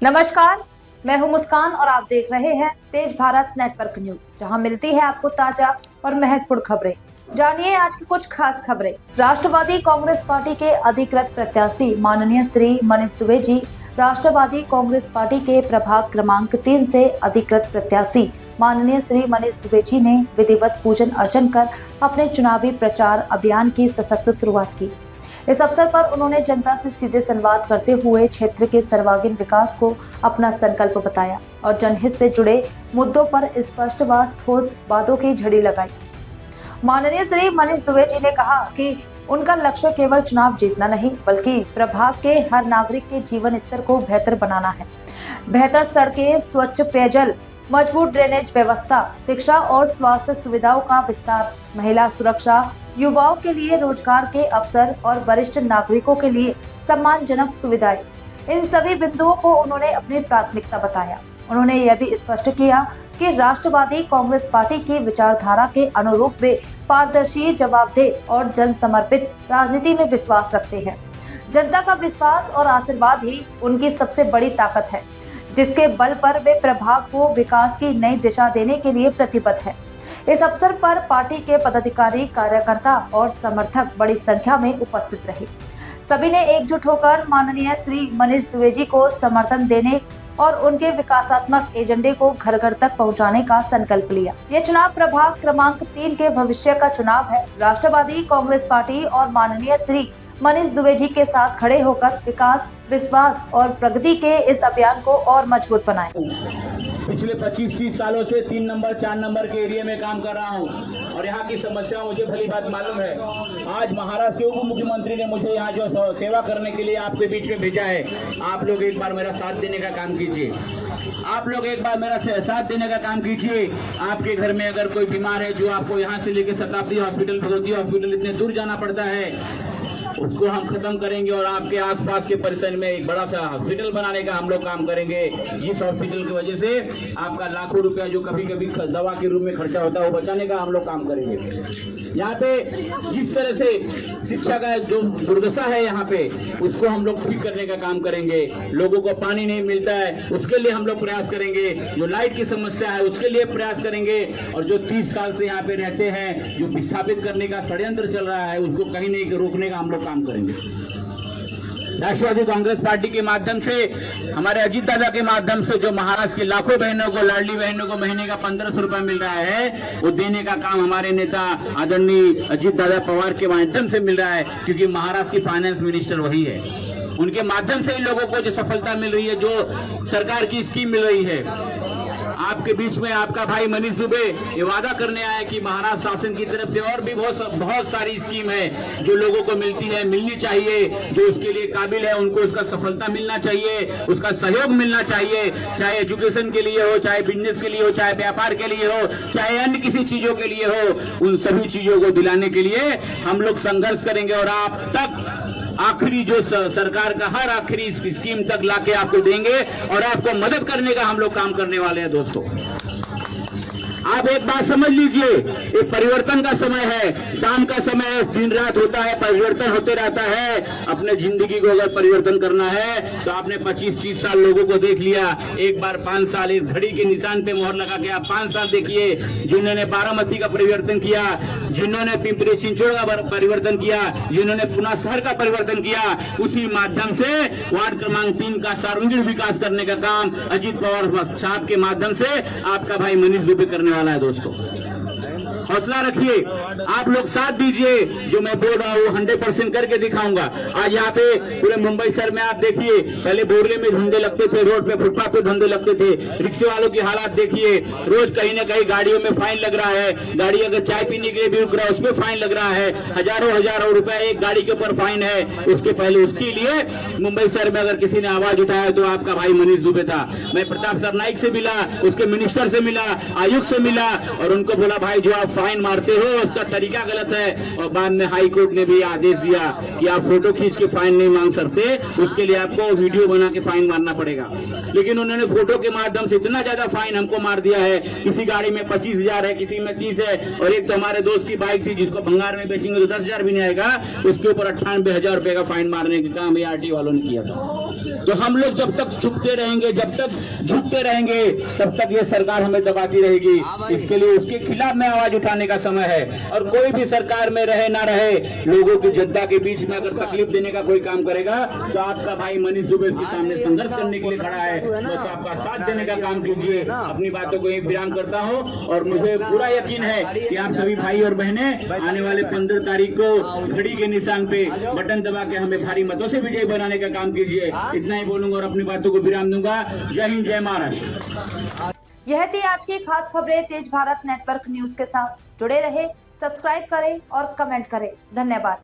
नमस्कार, मैं हूं मुस्कान और आप देख रहे हैं तेज भारत नेटवर्क न्यूज, जहां मिलती है आपको ताजा और महत्वपूर्ण खबरें। जानिए आज की कुछ खास खबरें। राष्ट्रवादी कांग्रेस पार्टी के अधिकृत प्रत्याशी माननीय श्री मनीष दुबे जी, राष्ट्रवादी कांग्रेस पार्टी के प्रभाग क्रमांक 3 से अधिकृत प्रत्याशी माननीय श्री मनीष दुबे जी ने विधिवत पूजन अर्चन कर अपने चुनावी प्रचार अभियान की सशक्त शुरुआत की। इस अवसर पर उन्होंने जनता से सीधे संवाद करते हुए क्षेत्र के सर्वांगीण विकास को अपना संकल्प बताया और जनहित से जुड़े मुद्दों पर स्पष्ट व ठोस बातों की झड़ी लगाई। माननीय श्री मनीष दुबे जी ने कहा कि उनका लक्ष्य केवल चुनाव जीतना नहीं, बल्कि प्रभाग के हर नागरिक के जीवन स्तर को बेहतर बनाना है। बेहतर सड़कें, स्वच्छ पेयजल, मजबूत ड्रेनेज व्यवस्था, शिक्षा और स्वास्थ्य सुविधाओं का विस्तार, महिला सुरक्षा, युवाओं के लिए रोजगार के अवसर और वरिष्ठ नागरिकों के लिए सम्मानजनक सुविधाएं, इन सभी बिंदुओं को उन्होंने अपनी प्राथमिकता बताया। उन्होंने यह भी स्पष्ट किया कि राष्ट्रवादी कांग्रेस पार्टी की विचारधारा के अनुरूप वे पारदर्शी, जवाबदेह और जन समर्पित राजनीति में विश्वास रखते हैं। जनता का विश्वास और आशीर्वाद ही उनकी सबसे बड़ी ताकत है, जिसके बल पर वे प्रभाग को विकास की नई दिशा देने के लिए प्रतिबद्ध है। इस अवसर पर पार्टी के पदाधिकारी, कार्यकर्ता और समर्थक बड़ी संख्या में उपस्थित रहे। सभी ने एकजुट होकर माननीय श्री मनीष दुबे जी को समर्थन देने और उनके विकासात्मक एजेंडे को घर घर तक पहुंचाने का संकल्प लिया। ये चुनाव प्रभाग क्रमांक 3 के भविष्य का चुनाव है। राष्ट्रवादी कांग्रेस पार्टी और माननीय श्री मनीष दुबे जी के साथ खड़े होकर विकास, विश्वास और प्रगति के इस अभियान को और मजबूत बनाएं। पिछले 25-30 सालों से 3 नंबर 4 नंबर के एरिया में काम कर रहा हूं और यहाँ की समस्या मुझे भली बात मालूम है। आज महाराष्ट्र के उप मुख्यमंत्री ने मुझे यहाँ जो सेवा करने के लिए आपके बीच में भेजा है, आप लोग एक बार मेरा साथ देने का काम कीजिए। आप लोग एक बार मेरा साथ देने का काम कीजिए। आपके घर में अगर कोई बीमार है, जो आपको यहाँ से लेकर शताब्दी हॉस्पिटल, भगवती हॉस्पिटल इतने दूर जाना पड़ता है, उसको हम खत्म करेंगे और आपके आसपास के परिसर में एक बड़ा सा हॉस्पिटल बनाने का हम लोग काम करेंगे। जिस हॉस्पिटल की वजह से आपका लाखों रुपया जो कभी कभी दवा के रूप में खर्चा होता है, वो बचाने का हम लोग काम करेंगे। यहाँ पे जिस तरह से शिक्षा का जो दुर्दशा है यहाँ पे, उसको हम लोग ठीक करने का काम करेंगे। लोगों को पानी नहीं मिलता है, उसके लिए हम लोग प्रयास करेंगे। जो लाइट की समस्या है, उसके लिए प्रयास करेंगे। और जो 30 साल से यहाँ पे रहते हैं, जो विस्थापित करने का षड्यंत्र चल रहा है, उसको कहीं नहीं रोकने का हम लोग काम करेंगे। राष्ट्रवादी कांग्रेस पार्टी के माध्यम से, हमारे अजीत दादा के माध्यम से जो महाराष्ट्र की लाखों बहनों को, लाडली बहनों को महीने का 1500 रुपए मिल रहा है, वो देने का काम हमारे नेता आदरणीय अजीत दादा पवार के माध्यम से मिल रहा है, क्योंकि महाराष्ट्र की फाइनेंस मिनिस्टर वही है। उनके माध्यम से इन लोगों को जो सफलता मिल रही है, जो सरकार की स्कीम मिल रही है। आपके बीच में आपका भाई मनीष दुबे ये वादा करने आया कि महाराष्ट्र शासन की तरफ से और भी बहुत सारी स्कीम है जो लोगों को मिलती है, मिलनी चाहिए। जो उसके लिए काबिल है, उनको उसका सफलता मिलना चाहिए, उसका सहयोग मिलना चाहिए, चाहे एजुकेशन के लिए हो, चाहे बिजनेस के लिए हो, चाहे व्यापार के लिए हो, चाहे अन्य किसी चीजों के लिए हो। उन सभी चीजों को दिलाने के लिए हम लोग संघर्ष करेंगे और आप तक आखिरी जो सरकार का हर आखिरी स्कीम तक लाके आपको देंगे और आपको मदद करने का हम लोग काम करने वाले हैं। दोस्तों, आप एक बात समझ लीजिए, ये परिवर्तन का समय है, शाम का समय है, दिन रात होता है, परिवर्तन होते रहता है। अपने जिंदगी को अगर परिवर्तन करना है तो आपने 25-30 साल लोगों को देख लिया। एक बार 5 साल इस घड़ी के निशान पे मोहर लगा के आप 5 साल देखिए, जिन्होंने बारामती का परिवर्तन किया, जिन्होंने पिंपरी चिंचोड़ का परिवर्तन किया, जिन्होंने पुणे शहर का परिवर्तन किया, उसी माध्यम से वार्ड क्रमांक 3 का सर्वांगीण विकास करने का काम अजीत पवार साहब के माध्यम से आपका भाई मनीष दुबे करने वाला है। दोस्तों, हौसला रखिए, आप लोग साथ दीजिए। जो मैं बोल रहा हूँ 100% करके दिखाऊंगा। आज यहाँ पे पूरे मुंबई शहर में आप देखिए, पहले बोरले में धंधे लगते थे, रोड पे फुटपाथ पे धंधे लगते थे। रिक्शे वालों की हालात देखिए, रोज कहीं ना कहीं गाड़ियों में फाइन लग रहा है। गाड़ी अगर चाय पीने के लिए भी रुक रहा है, उसमें फाइन लग रहा है। हजारों रुपए एक गाड़ी के ऊपर फाइन है। उसके पहले उसके लिए मुंबई शहर में अगर किसी ने आवाज उठाया तो आपका भाई मनीष दुबे था। मैं प्रताप सरनाइक से मिला, उसके मिनिस्टर से मिला, आयुक्त से मिला और उनको बोला, भाई जो आप फाइन मारते हो उसका तरीका गलत है। और बाद में हाई कोर्ट ने भी आदेश दिया कि आप फोटो खींच के फाइन नहीं मांग सकते, उसके लिए आपको वीडियो बना के फाइन मारना पड़ेगा। लेकिन उन्होंने फोटो के माध्यम से इतना ज्यादा फाइन हमको मार दिया है। किसी गाड़ी में 25,000 है, किसी में 30 है। और एक तो हमारे दोस्त की बाइक थी जिसको भंगार में बेचेंगे तो 10,000 भी नहीं आएगा, उसके ऊपर 98,000 रुपए का फाइन मारने का काम आरटी वालों ने किया था। तो हम लोग जब तक झुकते रहेंगे, जब तक झुकते रहेंगे, तब तक ये सरकार हमें दबाती रहेगी। इसके लिए उसके खिलाफ में आवाज उठाने का समय है। और कोई भी सरकार में रहे ना रहे, लोगों की जनता के बीच में अगर तकलीफ देने का कोई काम करेगा तो आपका भाई मनीष दुबे के सामने संघर्ष करने के लिए खड़ा है। बस आपका साथ देने का काम कीजिए। अपनी बातों को यही विराम करता हूँ और मुझे पूरा यकीन है कि आप सभी भाई और बहनें आने वाले 15 तारीख को घड़ी के निशान पे बटन दबा के हमें भारी मतों से विजयी बनाने का काम कीजिए। इतना ही बोलूंगा और अपनी बातों को विराम दूंगा। जय हिंद, जय महाराष्ट्र। यह थी आज की खास खबरें तेज भारत नेटवर्क न्यूज के साथ। जुड़े रहे, सब्सक्राइब करें और कमेंट करें। धन्यवाद।